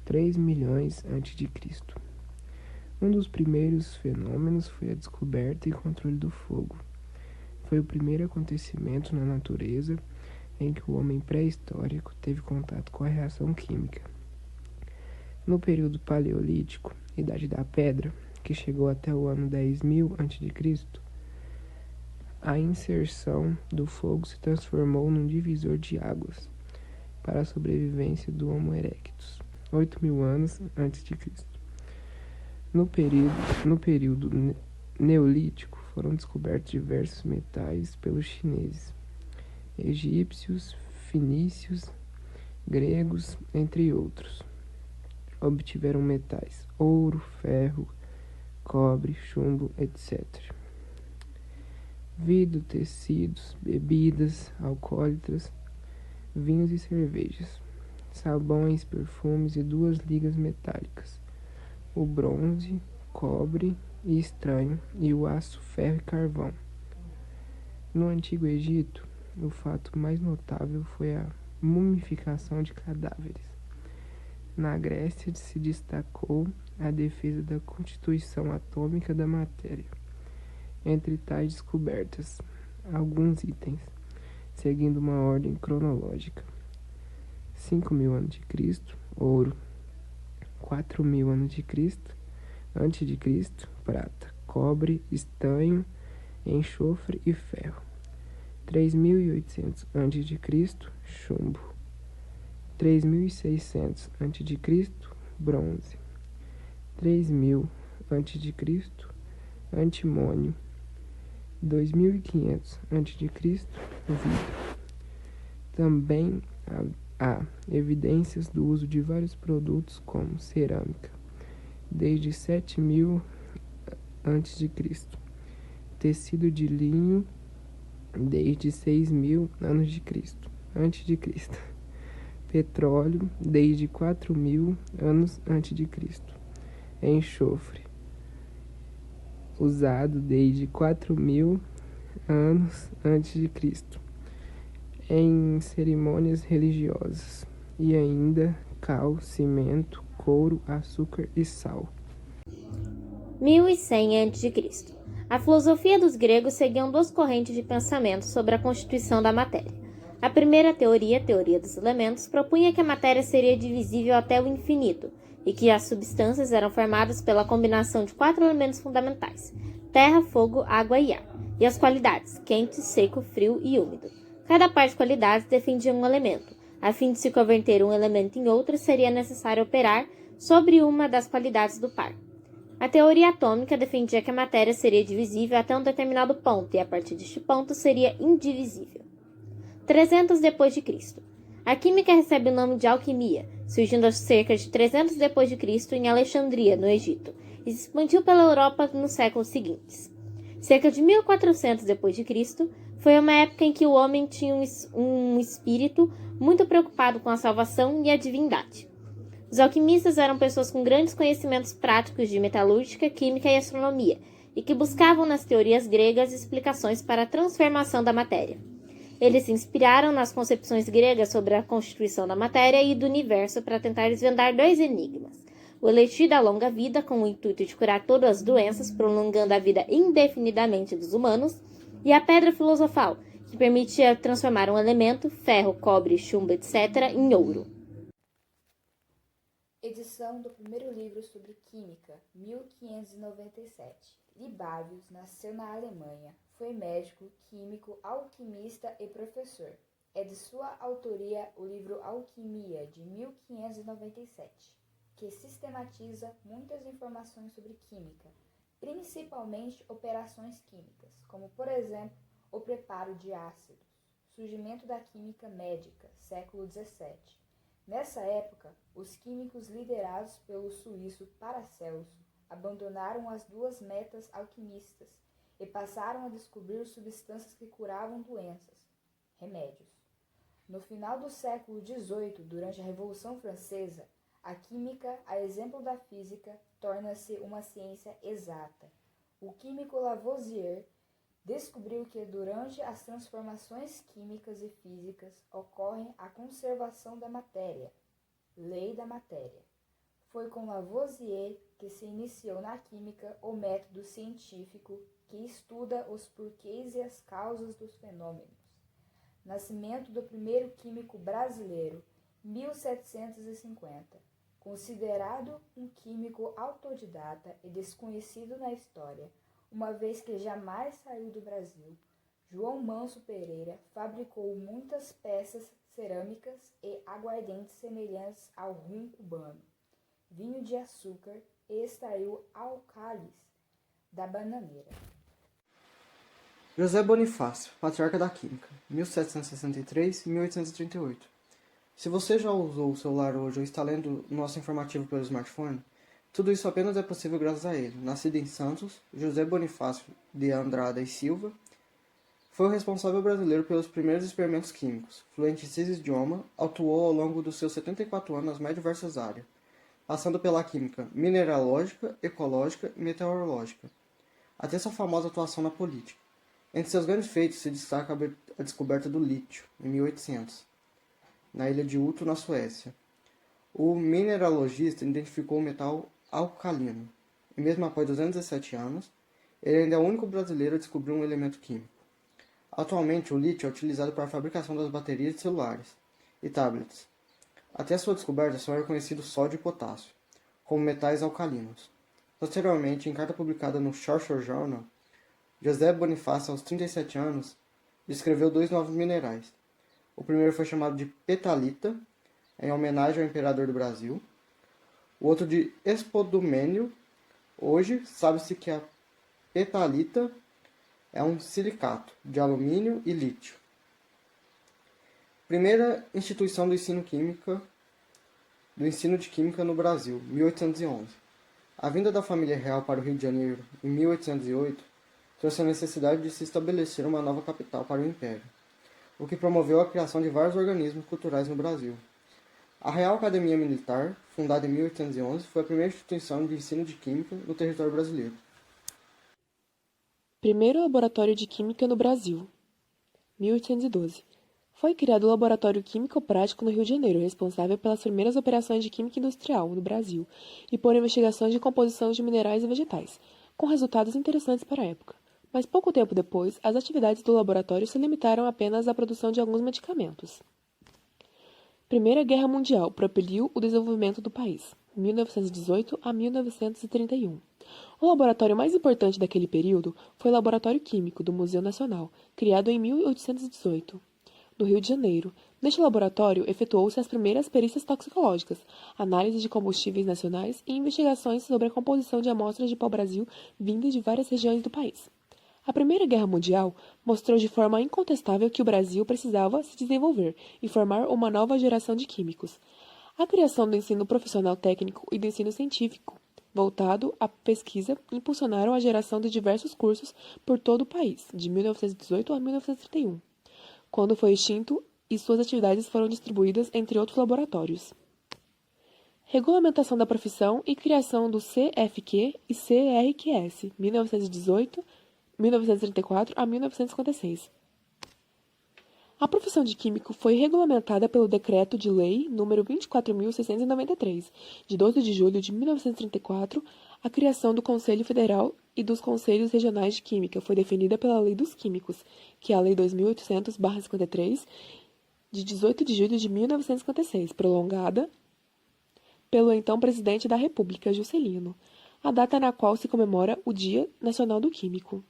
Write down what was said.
3 milhões a.C. Um dos primeiros fenômenos foi a descoberta e controle do fogo. Foi o primeiro acontecimento na natureza em que o homem pré-histórico teve contato com a reação química. No período paleolítico, Idade da Pedra, que chegou até o ano 10.000 a.C., a inserção do fogo se transformou num divisor de águas para a sobrevivência do Homo erectus, 8.000 anos antes de Cristo. No período neolítico, foram descobertos diversos metais pelos chineses, egípcios, fenícios, gregos, entre outros. Obtiveram metais ouro, ferro, cobre, chumbo, etc. Vidro, tecidos, bebidas alcoólicas, vinhos e cervejas, sabões, perfumes e 2 ligas metálicas, o bronze, cobre e estanho e o aço, ferro e carvão. No Antigo Egito, o fato mais notável foi a mumificação de cadáveres. Na Grécia se destacou a defesa da constituição atômica da matéria. Entre tais descobertas, alguns itens, seguindo uma ordem cronológica: 5.000 a.C., ouro; 4.000 antes de Cristo, prata; cobre, estanho, enxofre e ferro; 3.800 a.C., chumbo; 3.600 a.C., bronze; 3.000 a.C., antimônio; 2.500 a.C., vidro. Também há evidências do uso de vários produtos como cerâmica, desde 7.000 a.C., tecido de linho, desde 6.000 antes de Cristo, petróleo, desde 4.000 anos antes de Cristo, enxofre, usado desde 4.000 anos antes de Cristo, em cerimônias religiosas, e ainda cal, cimento, couro, açúcar e sal. 1100 a.C. A filosofia dos gregos seguia 2 correntes de pensamento sobre a constituição da matéria. A primeira teoria, a teoria dos elementos, propunha que a matéria seria divisível até o infinito e que as substâncias eram formadas pela combinação de 4 elementos fundamentais: terra, fogo, água e ar, e as qualidades: quente, seco, frio e úmido. Cada par de qualidades defendia um elemento. A fim de se converter um elemento em outro, seria necessário operar sobre uma das qualidades do par. A teoria atômica defendia que a matéria seria divisível até um determinado ponto e, a partir deste ponto, seria indivisível. 300 depois de Cristo. A química recebe o nome de alquimia, surgindo a cerca de 300 depois de Cristo em Alexandria, no Egito, e se expandiu pela Europa nos séculos seguintes. Cerca de 1400 depois de Cristo foi uma época em que o homem tinha um espírito muito preocupado com a salvação e a divindade. Os alquimistas eram pessoas com grandes conhecimentos práticos de metalúrgica, química e astronomia, e que buscavam nas teorias gregas explicações para a transformação da matéria. Eles se inspiraram nas concepções gregas sobre a constituição da matéria e do universo para tentar desvendar 2 enigmas: o elixir da longa vida, com o intuito de curar todas as doenças, prolongando a vida indefinidamente dos humanos, e a pedra filosofal, que permitia transformar um elemento, ferro, cobre, chumbo, etc., em ouro. Edição do primeiro livro sobre química, 1597. Libavius nasceu na Alemanha. Foi médico, químico, alquimista e professor. É de sua autoria o livro Alquimia, de 1597, que sistematiza muitas informações sobre química, principalmente operações químicas, como, por exemplo, o preparo de ácidos, surgimento da química médica, século XVII. Nessa época, os químicos liderados pelo suíço Paracelso abandonaram as 2 metas alquimistas e passaram a descobrir substâncias que curavam doenças, remédios. No final do século XVIII, durante a Revolução Francesa, a química, a exemplo da física, torna-se uma ciência exata. O químico Lavoisier descobriu que durante as transformações químicas e físicas ocorre a conservação da matéria, lei da matéria. Foi com Lavoisier que se iniciou na química o método científico que estuda os porquês e as causas dos fenômenos. Nascimento do primeiro químico brasileiro, 1750. Considerado um químico autodidata e desconhecido na história, uma vez que jamais saiu do Brasil, João Manso Pereira fabricou muitas peças cerâmicas e aguardentes semelhantes ao rum cubano, vinho de açúcar e extraiu álcalis da bananeira. José Bonifácio, patriarca da química, 1763 e 1838. Se você já usou o celular hoje ou está lendo o nosso informativo pelo smartphone, tudo isso apenas é possível graças a ele. Nascido em Santos, José Bonifácio de Andrada e Silva foi o responsável brasileiro pelos primeiros experimentos químicos. Fluente em 6 idiomas, atuou ao longo dos seus 74 anos nas mais diversas áreas, passando pela química mineralógica, ecológica e meteorológica, até sua famosa atuação na política. Entre seus grandes feitos se destaca a descoberta do lítio, em 1800, na ilha de Uto, na Suécia. O mineralogista identificou o metal alcalino, e mesmo após 217 anos, ele ainda é o único brasileiro a descobrir um elemento químico. Atualmente, o lítio é utilizado para a fabricação das baterias de celulares e tablets. Até sua descoberta só é reconhecido sódio e potássio, como metais alcalinos. Posteriormente, em carta publicada no Shore Journal, José Bonifácio, aos 37 anos, descreveu 2 novos minerais. O primeiro foi chamado de petalita, em homenagem ao imperador do Brasil. O outro de espodumênio. Hoje, sabe-se que a petalita é um silicato de alumínio e lítio. Primeira instituição do ensino de química no Brasil, 1811. A vinda da família real para o Rio de Janeiro, em 1808, trouxe a necessidade de se estabelecer uma nova capital para o Império, o que promoveu a criação de vários organismos culturais no Brasil. A Real Academia Militar, fundada em 1811, foi a primeira instituição de ensino de química no território brasileiro. Primeiro laboratório de química no Brasil, 1812. Foi criado o Laboratório Químico Prático no Rio de Janeiro, responsável pelas primeiras operações de química industrial no Brasil e por investigações de composição de minerais e vegetais, com resultados interessantes para a época. Mas pouco tempo depois, as atividades do laboratório se limitaram apenas à produção de alguns medicamentos. Primeira Guerra Mundial propeliu o desenvolvimento do país, 1918 a 1931. O laboratório mais importante daquele período foi o Laboratório Químico do Museu Nacional, criado em 1818, no Rio de Janeiro. Neste laboratório, efetuou-se as primeiras perícias toxicológicas, análise de combustíveis nacionais e investigações sobre a composição de amostras de pau-brasil vindas de várias regiões do país. A Primeira Guerra Mundial mostrou de forma incontestável que o Brasil precisava se desenvolver e formar uma nova geração de químicos. A criação do ensino profissional técnico e do ensino científico, voltado à pesquisa, impulsionaram a geração de diversos cursos por todo o país, de 1918 a 1931, quando foi extinto e suas atividades foram distribuídas entre outros laboratórios. Regulamentação da profissão e criação do CFQ e CRQS, 1934 a 1956. A profissão de químico foi regulamentada pelo Decreto de Lei nº 24.693, de 12 de julho de 1934. A criação do Conselho Federal e dos Conselhos Regionais de Química foi definida pela Lei dos Químicos, que é a Lei 2800/53, de 18 de julho de 1956, prolongada pelo então Presidente da República, Juscelino, a data na qual se comemora o Dia Nacional do Químico.